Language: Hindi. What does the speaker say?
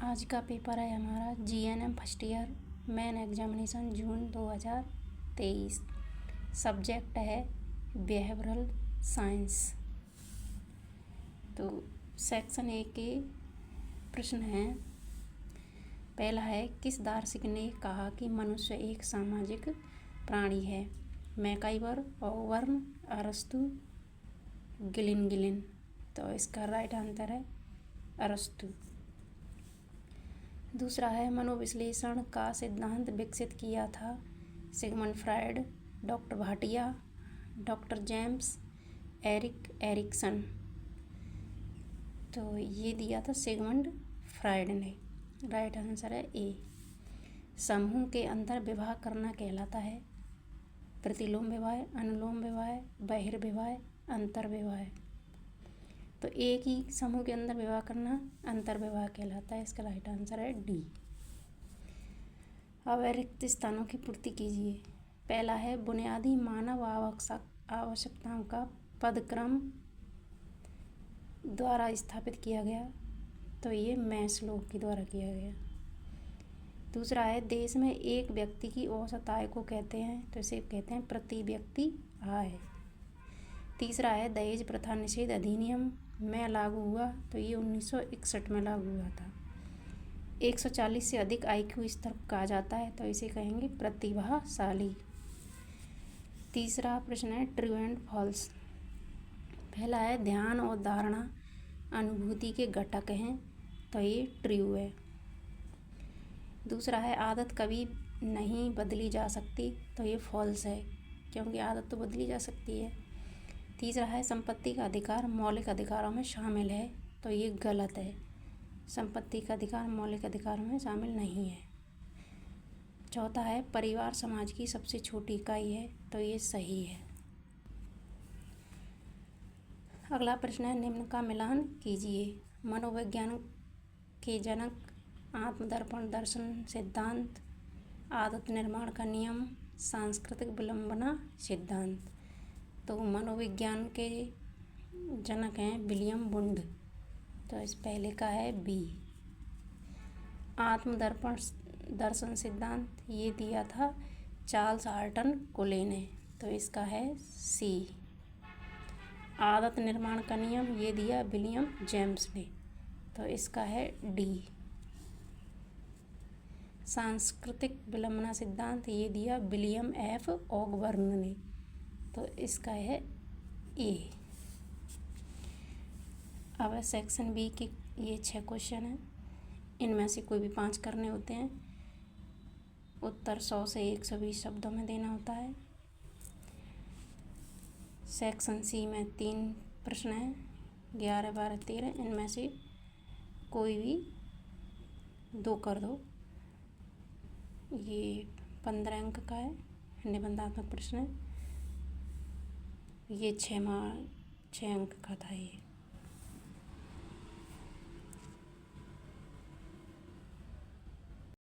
आज का पेपर है हमारा GNM first year main examination June 2023। Subject है बिहेवियरल साइंस। तो सेक्शन ए के प्रश्न हैं। पहला है, किस दार्शनिक ने कहा कि मनुष्य एक सामाजिक प्राणी है? मैकाइवर, ऑबर्न, अरस्तु, गिलिन। तो इसका राइट आंसर है अरस्तु। दूसरा है, मनोविश्लेषण का सिद्धांत विकसित किया था? Sigmund Freud, doctor Bhatia, doctor James, Erikson. तो ये दिया था सिगमंड फ्रायड ने। राइट आंसर है ए। समूह के अंदर विवाह करना कहलाता है? प्रतिलोम विवाह, अनुलोम विवाह, बहिर्विवाह, अंतर्विवाह। तो एक ही समूह के अंदर विवाह करना अंतर्विवाह कहलाता है। इसका राइट आंसर है डी। अब रिक्त स्थानों की पूर्ति कीजिए। पहला है, बुनियादी मानव आवश्यकताओं का पदक्रम द्वारा स्थापित किया गया? तो ये मैस्लो के द्वारा किया गया। दूसरा है, देश में एक व्यक्ति की औसत आय को कहते हैं? तो इसे कहते हैं प्रति व्यक्ति आय। तीसरा है, दहेज प्रथा निषेध अधिनियम में लागू हुआ? तो ये 1961 में लागू हुआ था। 140 से अधिक IQ स्तर को कहा जाता है? तो इसे कहेंगे प्रतिभाशाली। तीसरा प्रश्न है, ट्रू एंड फॉल्स। पहला है, ध्यान और धारणा अनुभूति के घटक हैं? तो ये ट्रू है। दूसरा है, आदत कभी नहीं बदली जा सकती? तो ये फॉल्स है, क्योंकि आदत तो बदली जा सकती है। तीसरा है, संपत्ति का अधिकार मौलिक अधिकारों में शामिल है? तो ये गलत है, संपत्ति का अधिकार मौलिक अधिकारों में शामिल नहीं है। चौथा है, परिवार समाज की सबसे छोटी इकाई है? तो ये सही है। अगला प्रश्न है, निम्न का मिलान कीजिए। मनोविज्ञान के जनक, आत्मदर्पण दर्शन सिद्धांत, आदत निर्माण का नियम, सांस्कृतिक विलंबना सिद्धांत। तो मनोविज्ञान के जनक हैं विलियम वुंड। तो इस पहले का है बी। आत्मदर्पण दर्शन सिद्धांत ये दिया था चार्ल्स हार्टन कोले ने। तो इसका है सी। आदत निर्माण का नियम ये दिया विलियम जेम्स ने। तो इसका है डी। सांस्कृतिक विलंबना सिद्धांत ये दिया विलियम एफ ऑकबर्न ने। तो इसका है ए। अब सेक्शन बी के ये 6 क्वेश्चन हैं। इनमें से कोई भी 5 करने होते हैं। उत्तर 100 से 120 शब्दों में देना होता है। सेक्शन सी में 3 प्रश्न हैं, 11, 12, 13। इनमें से कोई भी 2 कर दो। ये 15 अंक का है, निबंधात्मक प्रश्न है। ये 6 अंक का था ये।